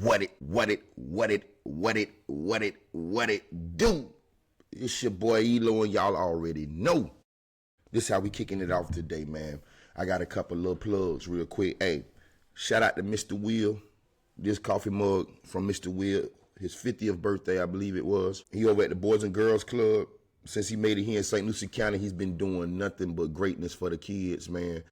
What it do? It's your boy ELOOO, and y'all already know. This how we kicking it off today, man. I got a couple little plugs real quick. Hey, shout out to Mr. Will. This coffee mug from Mr. Will. His 50th birthday, I believe it was. He over at the Boys and Girls Club. Since he made it here in St. Lucie County, he's been doing nothing but greatness for the kids, man.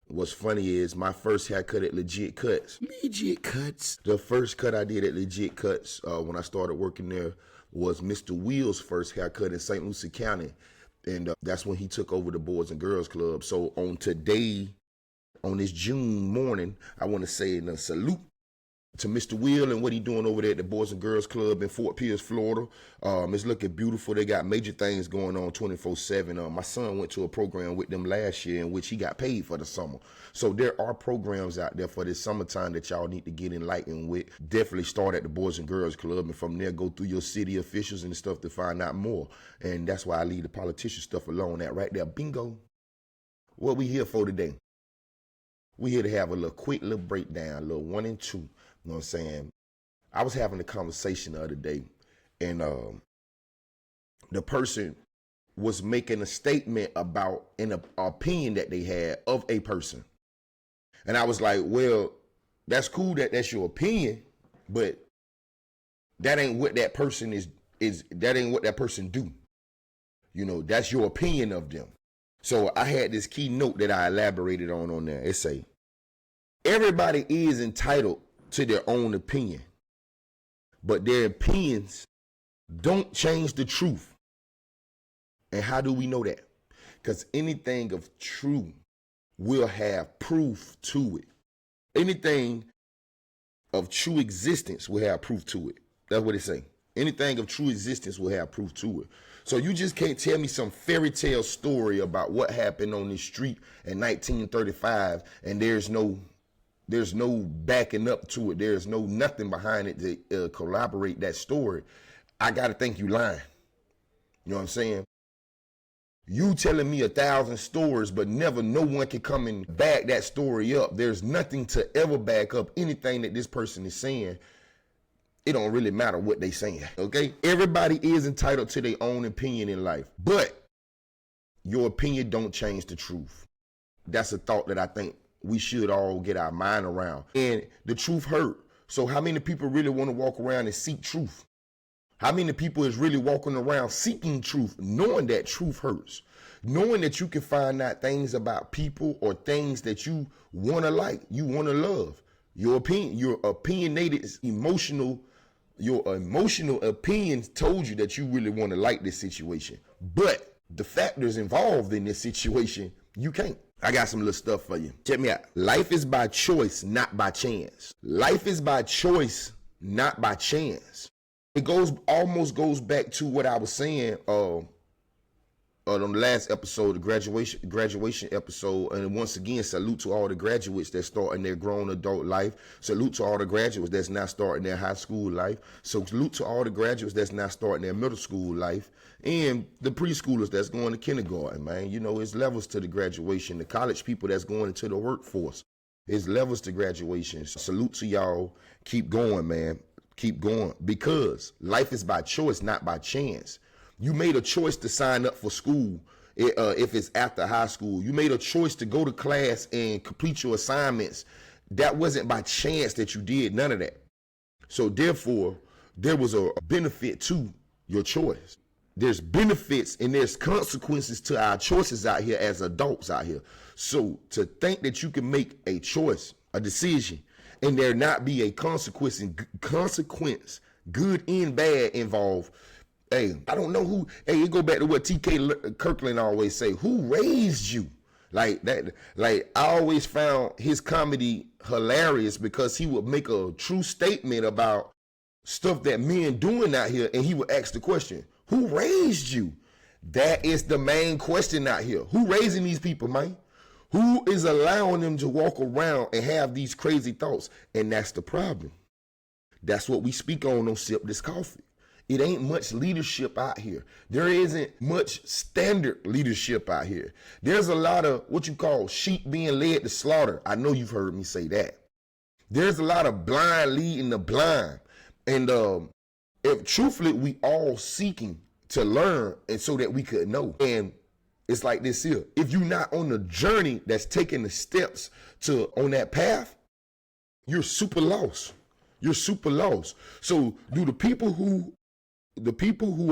What's funny is my first haircut at Legit Cuts. The first cut I did at Legit Cuts when I started working there was Mr. Will's first haircut in St. Lucie County. And that's when he took over the Boys and Girls Club. So on today, on this June morning, I want to say a salute to Mr. Will and what he doing over there at the Boys and Girls Club in Fort Pierce, Florida. It's looking beautiful. They got major things going on 24/7. My son went to a program with them last year in which he got paid for the summer. So there are programs out there for this summertime that y'all need to get enlightened with. Definitely start at the Boys and Girls Club, and from there go through your city officials and stuff to find out more. And that's why I leave the politician stuff alone. That right there, bingo. What we here for today? We here to have a little quick little breakdown, a little 1 and 2. You know what I'm saying? I was having a conversation the other day, and the person was making a statement about an opinion that they had of a person. And I was like, well, that's cool that that's your opinion, but that ain't what that person that ain't what that person do. You know, that's your opinion of them. So I had this keynote that I elaborated on there. It say, everybody is entitled to their own opinion, but their opinions don't change the truth. And how do we know that? Because anything of true will have proof to it. Anything of true existence will have proof to it. That's what it say. Anything of true existence will have proof to it. So you just can't tell me some fairy tale story about what happened on this street in 1935 and there's no backing up to it. There's nothing behind it to corroborate that story. I got to think you lying. You know what I'm saying? You telling me 1,000 stories, but never no one can come and back that story up. There's nothing to ever back up anything that this person is saying. It don't really matter what they saying, okay? Everybody is entitled to their own opinion in life, but your opinion don't change the truth. That's a thought that I think we should all get our mind around. And the truth hurt. So how many people really want to walk around and seek truth? How many people is really walking around seeking truth, knowing that truth hurts? Knowing that you can find out things about people or things that you want to like, you want to love. Your opinionated, your emotional opinions told you that you really want to like this situation. But the factors involved in this situation, you can't. I got some little stuff for you. Check me out. Life is by choice, not by chance. Life is by choice, not by chance. It almost goes back to what I was saying on the last episode, the graduation episode. And once again, salute to all the graduates that start in their grown adult life. Salute to all the graduates that's now starting their high school life. So salute to all the graduates that's now starting their middle school life. And the preschoolers that's going to kindergarten, man. You know, it's levels to the graduation. The college people that's going into the workforce. It's levels to graduation. So salute to y'all. Keep going, man. Keep going. Because life is by choice, not by chance. You made a choice to sign up for school if it's after high school. You made a choice to go to class and complete your assignments. That wasn't by chance that you did none of that. So therefore, there was a benefit to your choice. There's benefits and there's consequences to our choices out here as adults out here. So to think that you can make a choice, a decision, and there not be a consequence, good and bad involved. Hey, I don't know who, it go back to what T.K. Kirkland always say, who raised you? Like that, like I always found his comedy hilarious because he would make a true statement about stuff that men doing out here, and he would ask the question, who raised you? That is the main question out here. Who raising these people, man? Who is allowing them to walk around and have these crazy thoughts? And that's the problem. That's what we speak on Sipp This Coffee. It ain't much leadership out here. There isn't much standard leadership out here. There's a lot of what you call sheep being led to slaughter. I know you've heard me say that. There's a lot of blind leading the blind. And if truthfully, we all seeking to learn and so that we could know. And it's like this here. If you're not on the journey that's taking the steps to on that path, you're super lost. You're super lost. So do the people who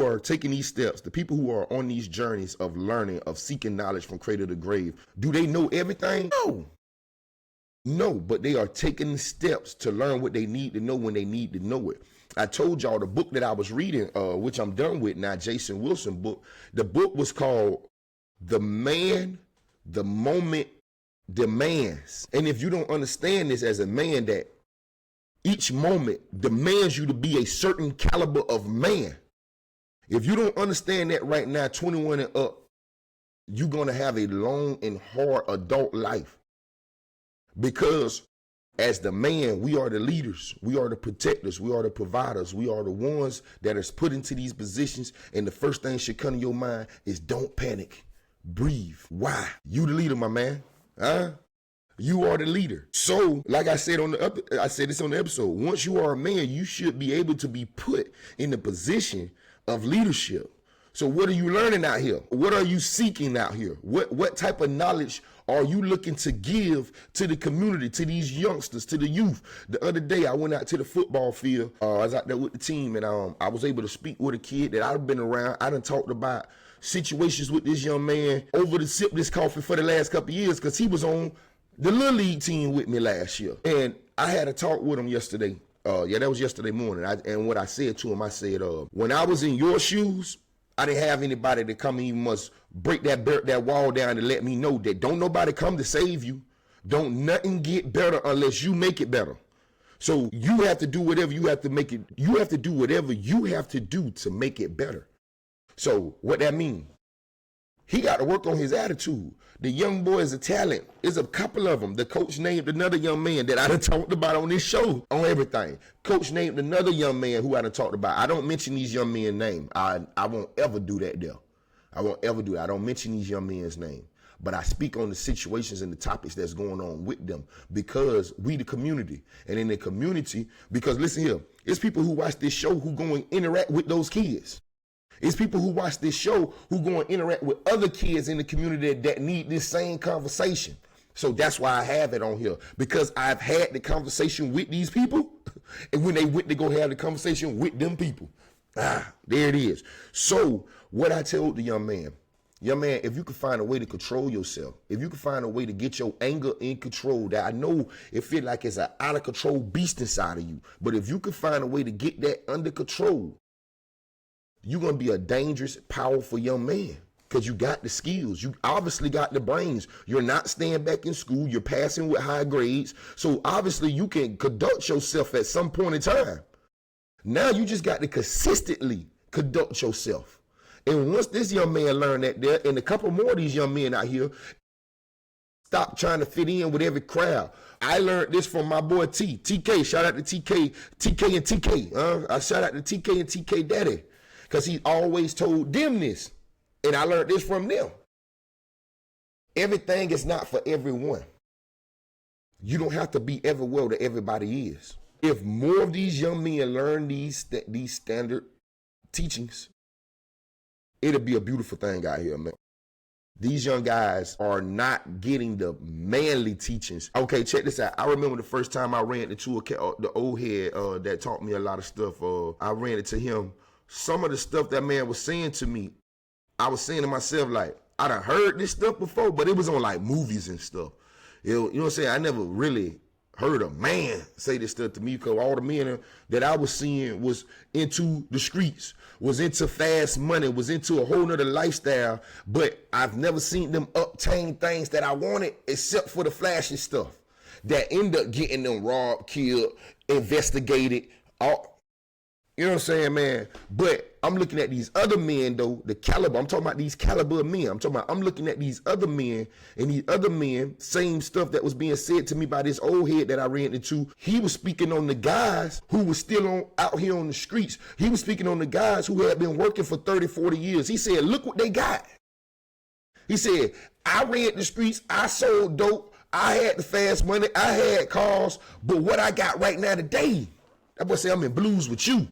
are taking these steps, the people who are on these journeys of learning, of seeking knowledge from cradle to grave, do they know everything? No, but they are taking the steps to learn what they need to know when they need to know it. I told y'all the book that I was reading, which I'm done with now, Jason Wilson book. The book was called The Man, the Moment Demands. And if you don't understand this as a man, that each moment demands you to be a certain caliber of man. If you don't understand that right now, 21 and up, you're going to have a long and hard adult life. Because as the man, we are the leaders, we are the protectors, we are the providers, we are the ones that are put into these positions. And the first thing should come to your mind is don't panic, breathe. Why? You the leader, my man. You are the leader. So, like I said I said this on the episode, once you are a man, you should be able to be put in the position of leadership. So what are you learning out here? What are you seeking out here? What type of knowledge are you looking to give to the community, to these youngsters, to the youth? The other day, I went out to the football field. I was out there with the team, and I was able to speak with a kid that I've been around. I done talked about situations with this young man over the Sipp this coffee for the last couple of years, because he was on the Little League team with me last year. And I had a talk with him yesterday. That was yesterday morning. And what I said to him, I said, when I was in your shoes, I didn't have anybody to come and even must break that wall down to let me know that don't nobody come to save you. Don't nothing get better unless you make it better. So you have to do whatever you have to make it. You have to do whatever you have to do to make it better. So what that means? He got to work on his attitude. The young boy is a talent. There's a couple of them. The coach named another young man that I done talked about on this show, on everything. Coach named another young man who I done talked about. I don't mention these young men's name. I won't ever do that there. I won't ever do that. I don't mention these young men's name. But I speak on the situations and the topics that's going on with them, because we the community. And in the community, because listen here, it's people who watch this show who go and interact with those kids. It's people who watch this show who go and interact with other kids in the community that need this same conversation. So that's why I have it on here, because I've had the conversation with these people, and when they went to go have the conversation with them people. There it is. So what I told the young man, if you can find a way to control yourself, if you can find a way to get your anger in control, that I know it feel like it's an out of control beast inside of you, but if you can find a way to get that under control, you're going to be a dangerous, powerful young man, because you got the skills. You obviously got the brains. You're not staying back in school. You're passing with high grades. So obviously you can conduct yourself at some point in time. Now you just got to consistently conduct yourself. And once this young man learned that there, and a couple more of these young men out here, stop trying to fit in with every crowd. I learned this from my boy TK. Shout out to TK and TK. I shout out to TK and TK Daddy, because he always told them this. And I learned this from them. Everything is not for everyone. You don't have to be everywhere that everybody is. If more of these young men learn these standard teachings, it'll be a beautiful thing out here, man. These young guys are not getting the manly teachings. Okay, check this out. I remember the first time I ran into the old head that taught me a lot of stuff. I ran into him. Some of the stuff that man was saying to me, I was saying to myself, like, I done heard this stuff before, but it was on like movies and stuff. You know what I'm saying? I never really heard a man say this stuff to me, because all the men that I was seeing was into the streets, was into fast money, was into a whole nother lifestyle, but I've never seen them obtain things that I wanted except for the flashy stuff that end up getting them robbed, killed, investigated, all. You know what I'm saying, man? But I'm looking at these other men, though, the caliber. I'm talking about these caliber of men. I'm looking at these other men, and these other men, same stuff that was being said to me by this old head that I ran into. He was speaking on the guys who was still out here on the streets. He was speaking on the guys who had been working for 30, 40 years. He said, look what they got. He said, I ran the streets, I sold dope, I had the fast money, I had cars, but what I got right now today, that boy say I'm in blues with you.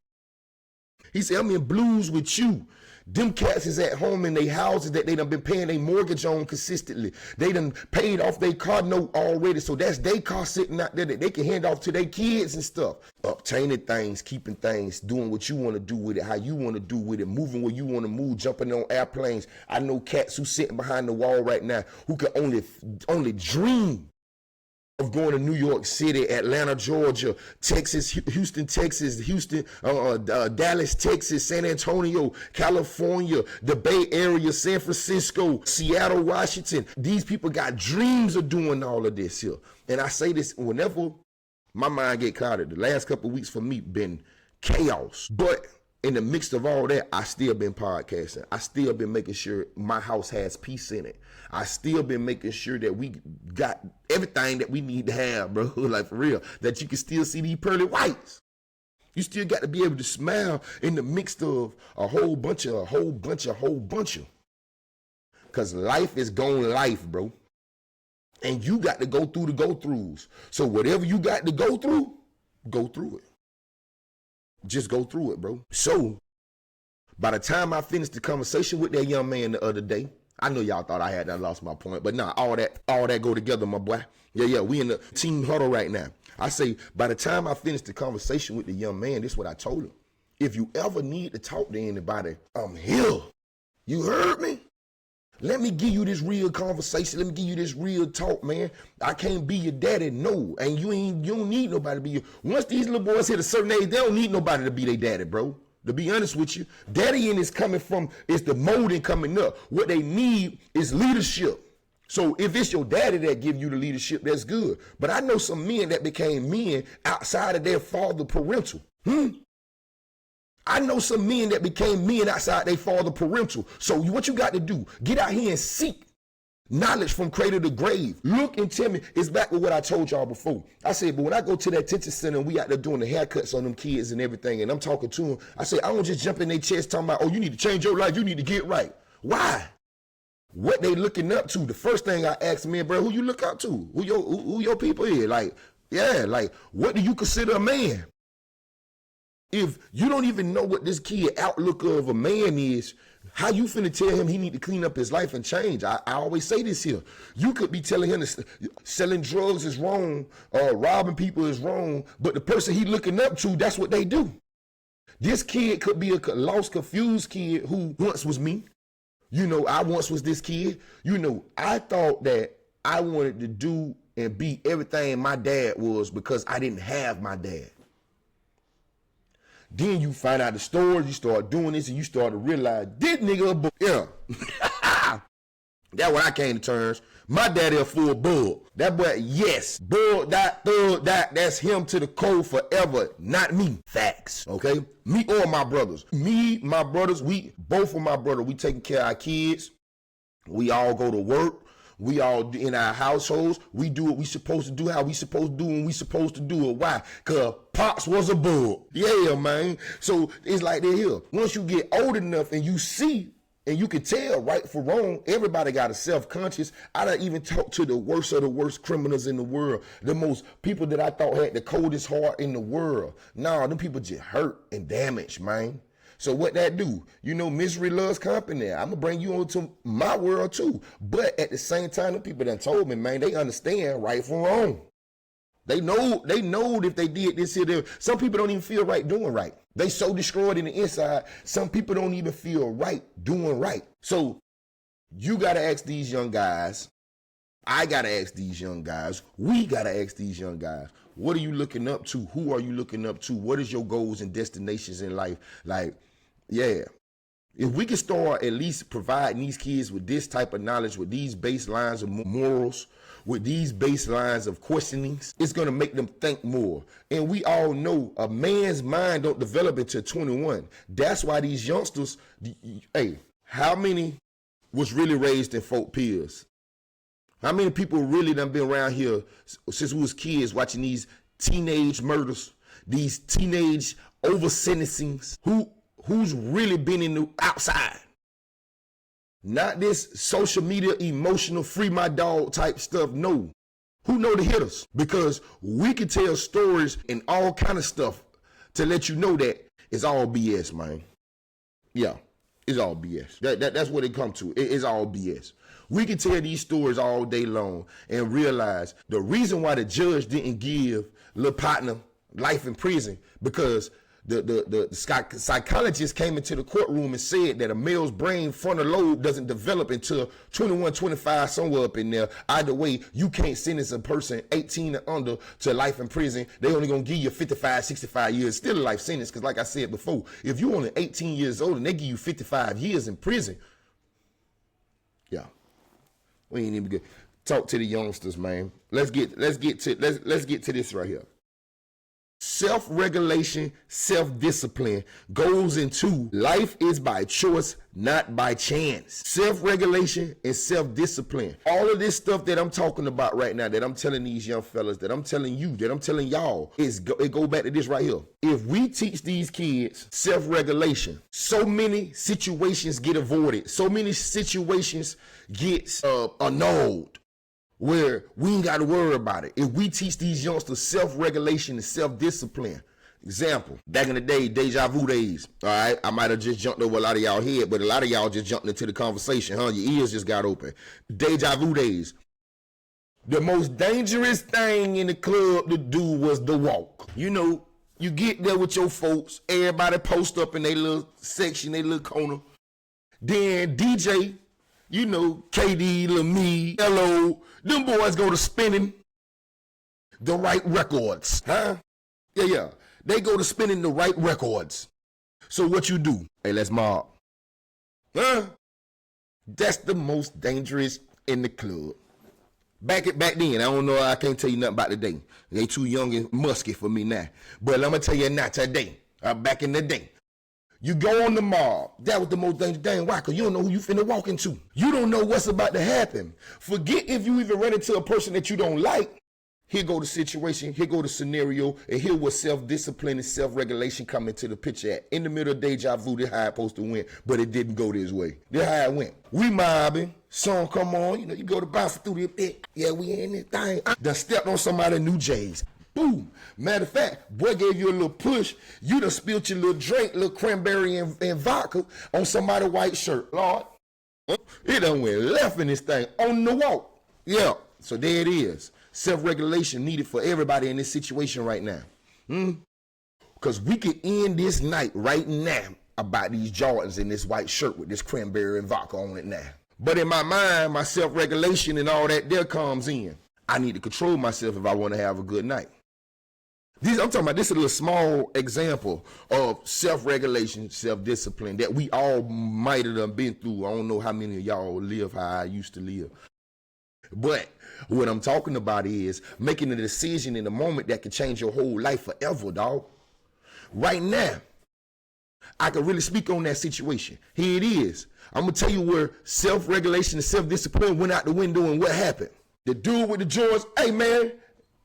He said, I'm in blues with you. Them cats is at home in their houses that they done been paying their mortgage on consistently. They done paid off their car note already, so that's their car sitting out there that they can hand off to their kids and stuff. Obtaining things, keeping things, doing what you want to do with it, how you want to do with it, moving where you want to move, jumping on airplanes. I know cats who sitting behind the wall right now who can only dream of going to New York City, Atlanta, Georgia, Texas, Houston, Texas, Dallas, Texas, San Antonio, California, the Bay Area, San Francisco, Seattle, Washington. These people got dreams of doing all of this here. And I say this whenever my mind get clouded. The last couple of weeks for me been chaos. But in the midst of all that, I still been podcasting. I still been making sure my house has peace in it. I still been making sure that we got everything that we need to have, bro. Like for real, that you can still see these pearly whites. You still got to be able to smile in the midst of a whole bunch of. Because life is going life, bro. And you got to go through the go-throughs. So whatever you got to go through it. Just go through it, bro. So by the time I finished the conversation with that young man the other day, I know y'all thought I had done lost my point, but nah, all that go together, my boy. Yeah, we in the team huddle right now. I say, by the time I finished the conversation with the young man, this is what I told him. If you ever need to talk to anybody, I'm here. You heard me? Let me give you this real conversation. Let me give you this real talk, man. I can't be your daddy, no. And you don't need nobody to be your. Once these little boys hit a certain age, they don't need nobody to be their daddy, bro. To be honest with you, daddying is coming from, it's the molding coming up. What they need is leadership. So if it's your daddy that give you the leadership, that's good. But I know some men that became men outside of their father parental. I know some men that became men outside their father parental. So what you got to do, get out here and seek knowledge from cradle to grave. Look and tell me, it's back with what I told y'all before. I said, but when I go to that detention center and we out there doing the haircuts on them kids and everything, and I'm talking to them, I say, I don't just jump in their chest talking about, oh, you need to change your life, you need to get right. Why? What they looking up to? The first thing I ask men, bro, who you look up to? Who your people is? Like, yeah, like, what do you consider a man? If you don't even know what this kid outlook of a man is, how you finna tell him he need to clean up his life and change? I always say this here. You could be telling him that selling drugs is wrong, robbing people is wrong, but the person he looking up to, that's what they do. This kid could be a lost, confused kid who once was me. You know, I once was this kid. You know, I thought that I wanted to do and be everything my dad was because I didn't have my dad. Then you find out the stories, you start doing this, and you start to realize this nigga a book. Yeah. That's when I came to terms. My daddy a full bull. That boy, yes. Bull, that's him to the core forever. Not me. Facts. Okay? Me or my brothers. My brothers, both of my brothers, we taking care of our kids. We all go to work. We all in our households. We do what we supposed to do, how we supposed to do when we supposed to do it. Why? Because Pops was a bull. Yeah, man. So it's like they're here. Once you get old enough and you see and you can tell right from wrong, everybody got a self-conscious. I don't even talk to the worst of the worst criminals in the world. The most people that I thought had the coldest heart in the world. Nah, them people just hurt and damaged, man. So what that do? You know, misery loves company. I'm going to bring you into my world too. But at the same time, the people that told me, man, they understand right from wrong. They know if they did this here, some people don't even feel right doing right. They so destroyed in the inside, some people don't even feel right doing right. So you got to ask these young guys. I got to ask these young guys. We got to ask these young guys. What are you looking up to? Who are you looking up to? What is your goals and destinations in life? Like, yeah, if we can start at least providing these kids with this type of knowledge, with these baselines of morals, with these baselines of questionings, it's going to make them think more. And we all know a man's mind don't develop until 21. That's why these youngsters, hey, how many was really raised in folk peers? How many people really done been around here since we was kids watching these teenage murders, these teenage over sentencings? Who's really been in the outside? Not this social media emotional free my dog type stuff. No, Who know the hitters? Because we can tell stories and all kind of stuff to let you know that it's all BS, man. Yeah, it's all BS. That's what it comes to. It's all BS. We can tell these stories all day long and realize the reason why the judge didn't give Lil Partner life in prison because the psychologist came into the courtroom and said that a male's brain frontal lobe doesn't develop until 21, 25, somewhere up in there. Either way, you can't sentence a person 18 and under to life in prison. They only gonna give you 55, 65 years, still a life sentence. Because like I said before, if you're only 18 years old and they give you 55 years in prison, yeah, we ain't even good. Talk to the youngsters, man. Let's get to this right here. Self-regulation, self-discipline goes into life is by choice, not by chance. Self-regulation and self-discipline. All of this stuff that I'm talking about right now, that I'm telling these young fellas, that I'm telling you, that I'm telling y'all, it go back to this right here. If we teach these kids self-regulation, so many situations get avoided. So many situations get annulled, where we ain't got to worry about it. If we teach these youngsters self-regulation and self-discipline. Example, back in the day, deja vu days, all right? I might have just jumped over a lot of y'all head, but a lot of y'all just jumped into the conversation, huh? Your ears just got open. Deja vu days. The most dangerous thing in the club to do was the walk. You know, you get there with your folks, everybody post up in their little section, their little corner. Then DJ, you know, KD, Lil Me, ELOOO, them boys go to spinning the right records, huh? Yeah. They go to spinning the right records. So what you do? Hey, let's mob. Huh? That's the most dangerous in the club. Back then, I don't know, I can't tell you nothing about today. They too young and musky for me now. But I'm gonna tell you not today, back in the day. You go on the mob. That was the most dangerous thing. Why? Because you don't know who you finna walk into. You don't know what's about to happen. Forget if you even run into a person that you don't like. Here go the situation, here go the scenario, and here was self-discipline and self-regulation come into the picture at. In the middle of deja vu, this how it supposed to went, but it didn't go this way. This how it went. We mobbing, song come on, you know, you go to bounce through the bit. Yeah, we in this thing. Done stepped on somebody's new J's. Boom. Matter of fact, boy gave you a little push. You done spilled your little drink, little cranberry and vodka on somebody's white shirt. Lord, it done went left in this thing on the walk. Yeah, so there it is. Self-regulation needed for everybody in this situation right now. Because we could end this night right now about these Jordans and this white shirt with this cranberry and vodka on it now. But in my mind, my self-regulation and all that there comes in. I need to control myself if I want to have a good night. I'm talking about this is a little small example of self-regulation, self-discipline that we all might have been through. I don't know how many of y'all live how I used to live. But what I'm talking about is making a decision in a moment that can change your whole life forever, dog. Right now, I can really speak on that situation. Here it is. I'm going to tell you where self-regulation and self-discipline went out the window and what happened. The dude with the Jordans, hey man,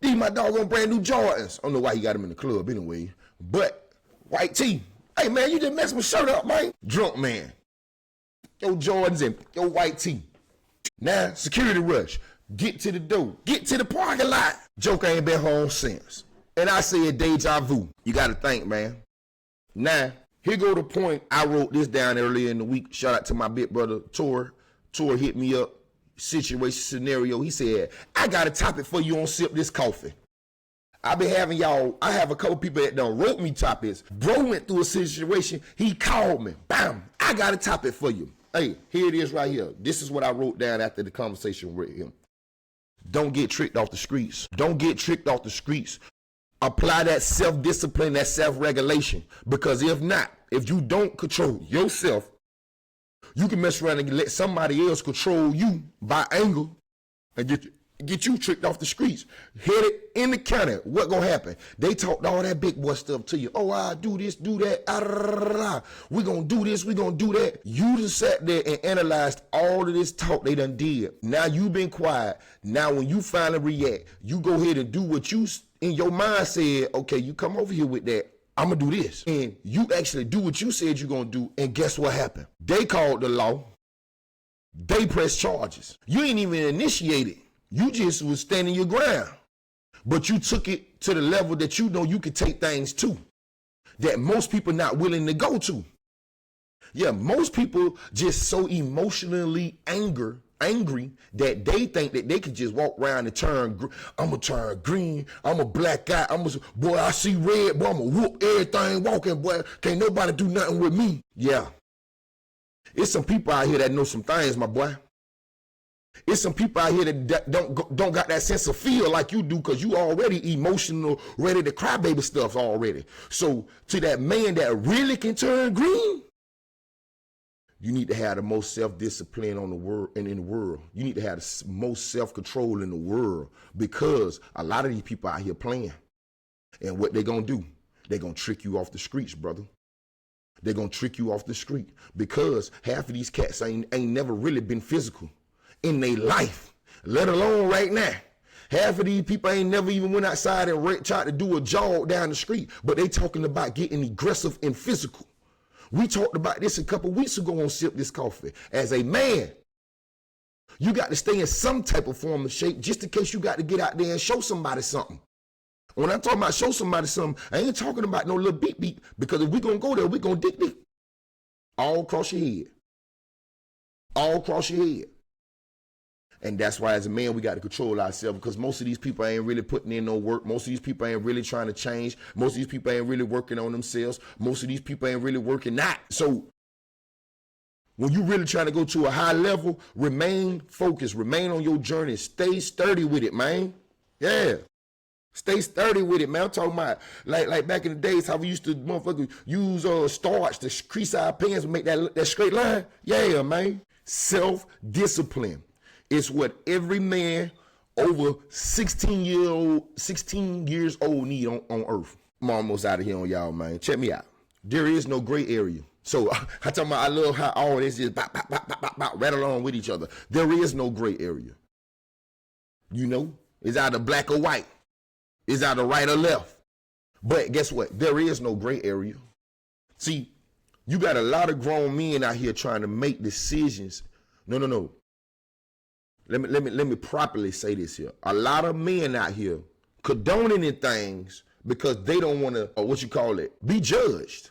these my doggone brand new Jordans. I don't know why he got them in the club anyway. But white tee. Hey man, you just messed my shirt up, man. Drunk man. Your Jordans and your white tee. Now, security rush. Get to the door. Get to the parking lot. Joker ain't been home since. And I said deja vu. You got to think, man. Now, here go the point. I wrote this down earlier in the week. Shout out to my big brother, Tor. Tor hit me up. Situation scenario. He said, I got a topic for you on Sip This Coffee. I been having y'all, I have a couple people that done wrote me topics. Bro went through a situation. He called me. Bam. I got a topic for you. Hey, here it is right here. This is what I wrote down after the conversation with him. Don't get tricked off the streets. Don't get tricked off the streets. Apply that self-discipline, that self-regulation. Because if not, if you don't control yourself, you can mess around and let somebody else control you by anger and get you tricked off the streets. Headed in the county. What gonna happen? They talked all that big boy stuff to you. Oh, I do this, do that. We gonna do this, we gonna do that. You just sat there and analyzed all of this talk they done did. Now you been quiet. Now when you finally react, you go ahead and do what you in your mind said, okay, you come over here with that. I'm gonna do this. And you actually do what you said you're gonna do. And guess what happened? They called the law. They pressed charges. You ain't even initiated. You just was standing your ground. But you took it to the level that you know you could take things to, that most people not willing to go to. Yeah, most people just so emotionally angry that they think that they could just walk around and I'm going to turn green, I'm a black guy, boy, I see red, boy, I'm going to whoop everything walking, boy, can't nobody do nothing with me. Yeah, it's some people out here that know some things, my boy. It's some people out here that don't got that sense of feel like you do, because you already emotional, ready to cry baby stuff already. So to that man that really can turn green, you need to have the most self-discipline on the world and in the world. You need to have the most self-control in the world, because a lot of these people out here playing. And what they gonna do? They gonna trick you off the streets, brother. They gonna trick you off the street, because half of these cats ain't never really been physical in their life, let alone right now. Half of these people ain't never even went outside and tried to do a jog down the street, but they talking about getting aggressive and physical. We talked about this a couple weeks ago on Sip This Coffee. As a man, you got to stay in some type of form of shape just in case you got to get out there and show somebody something. When I'm talking about show somebody something, I ain't talking about no little beep, because if we going to go there, we going to dick all across your head. All across your head. And that's why as a man, we got to control ourselves, because most of these people ain't really putting in no work. Most of these people ain't really trying to change. Most of these people ain't really working on themselves. Most of these people ain't really working out. So when you really trying to go to a high level, remain focused, remain on your journey. Stay sturdy with it, man. Yeah. Stay sturdy with it, man. I'm talking about like back in the days, how we used to motherfucker use starch to crease our pants and make that straight line. Yeah, man. Self-discipline. It's what every man over 16 years old need on earth. I'm almost out of here on y'all, man. Check me out. There is no gray area. So I talking about, I love how all this is bop, bop, bop, bop, bop, bop, right along with each other. There is no gray area. You know, it's either black or white. It's either right or left. But guess what? There is no gray area. See, you got a lot of grown men out here trying to make decisions. No. Let me properly say this here. A lot of men out here condoning things because they don't want to, be judged.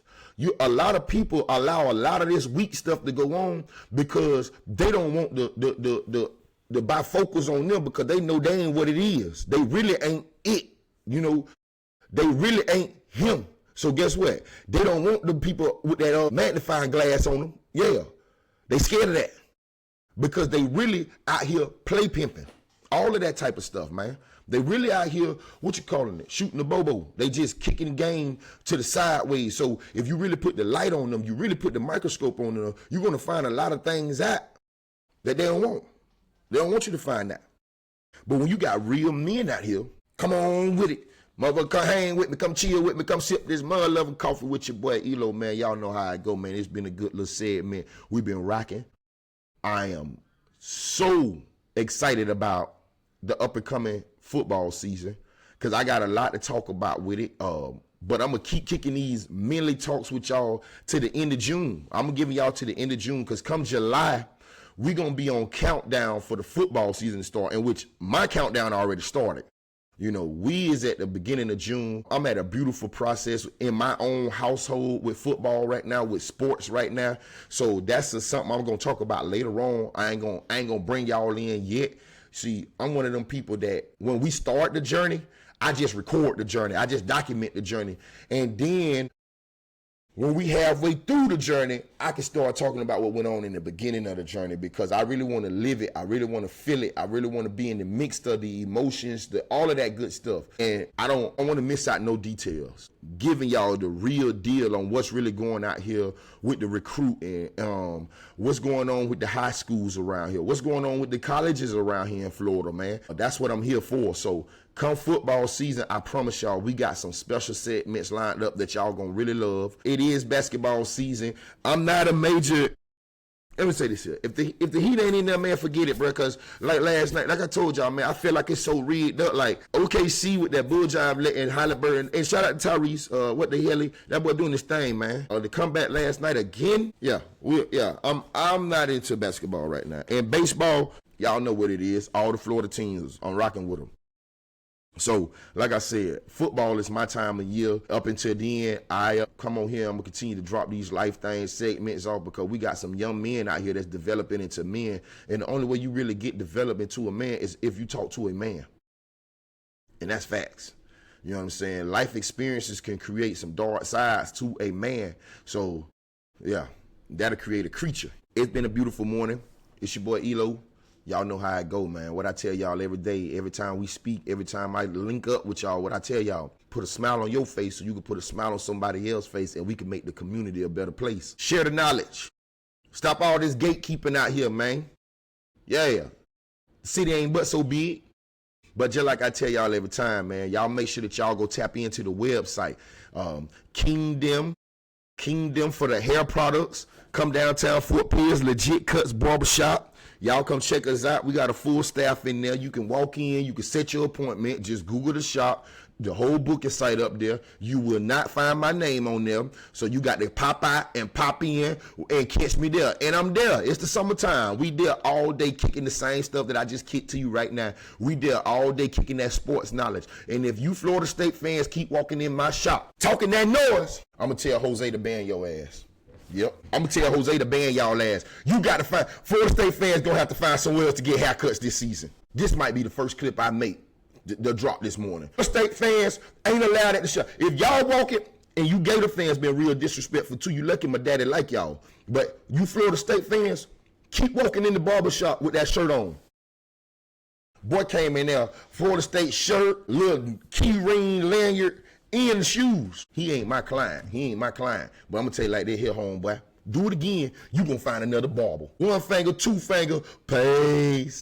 A lot of people allow a lot of this weak stuff to go on because they don't want the bifocals on them, because they know they ain't what it is. They really ain't it. You know, they really ain't him. So guess what? They don't want the people with that magnifying glass on them. Yeah, they scared of that. Because they really out here play pimping. All of that type of stuff, man. They really out here, shooting the bobo. They just kicking the game to the sideways. So if you really put the light on them, you really put the microscope on them, you're going to find a lot of things out that they don't want. They don't want you to find out. But when you got real men out here, come on with it. Motherfucker, come hang with me, come chill with me, come sip this mud-loving coffee with your boy ELOOO, man. Y'all know how I go, man. It's been a good little segment. We've been rocking. I am so excited about the up-and-coming football season, because I got a lot to talk about with it. But I'm going to keep kicking these menly talks with y'all to the end of June. I'm going to give y'all to the end of June, because come July, we're going to be on countdown for the football season to start, in which my countdown already started. You know, we is at the beginning of June. I'm at a beautiful process in my own household with football right now, with sports right now. So that's something I'm going to talk about later on. I ain't going to bring y'all in yet. See, I'm one of them people that when we start the journey, I just record the journey. I just document the journey. And then when we halfway through the journey, I can start talking about what went on in the beginning of the journey, because I really want to live it. I really want to feel it. I really want to be in the mix of the emotions, all of that good stuff. And I want to miss out no details. Giving y'all the real deal on what's really going out here with the recruiting, what's going on with the high schools around here, what's going on with the colleges around here in Florida, man. That's what I'm here for. So come football season, I promise y'all, we got some special segments lined up that y'all gonna really love. It is basketball season. I'm not a major. Let me say this here. If the heat ain't in there, man, forget it, bro. Because like last night, like I told y'all, man, I feel like it's so rigged up. Like OKC with that bull jive and Halliburton. And shout out to Tyrese. What the hell? That boy doing this thing, man. The comeback last night again. Yeah, I'm not into basketball right now. And baseball, Y'all know what it is. All the Florida teams, I'm rocking with them. So, like I said, football is my time of year. Up until then, I come on here. I'm going to continue to drop these life things, segments off, because we got some young men out here that's developing into men. And the only way you really get developed into a man is if you talk to a man. And that's facts. You know what I'm saying? Life experiences can create some dark sides to a man. So, yeah, that'll create a creature. It's been a beautiful morning. It's your boy ELOOO. Y'all know how I go, man. What I tell y'all every day, every time we speak, every time I link up with y'all, what I tell y'all, put a smile on your face so you can put a smile on somebody else's face, and we can make the community a better place. Share the knowledge. Stop all this gatekeeping out here, man. Yeah. The city ain't but so big. But just like I tell y'all every time, man, y'all make sure that y'all go tap into the website. Kingdom for the hair products. Come downtown Fort Pierce, Legit Cuts Barbershop. Y'all come check us out. We got a full staff in there. You can walk in. You can set your appointment. Just Google the shop. The whole booking site up there. You will not find my name on there. So you got to pop out and pop in and catch me there. And I'm there. It's the summertime. We there all day kicking the same stuff that I just kicked to you right now. We there all day kicking that sports knowledge. And if you Florida State fans keep walking in my shop, talking that noise, I'm going to tell Jose to ban your ass. Yep. I'm going to tell Jose to ban y'all ass. You got to find, Florida State fans going to have to find somewhere else to get haircuts this season. This might be the first clip I make. The drop this morning. Florida State fans ain't allowed at the shop. If y'all walk it, and you Gator fans been real disrespectful too, you lucky my daddy like y'all. But you Florida State fans, keep walking in the barbershop with that shirt on. Boy came in there, Florida State shirt, little key ring, lanyard, and the shoes. He ain't my client. But I'm going to tell you like this here, homeboy. Do it again, you going to find another barber. One finger, two finger, peace.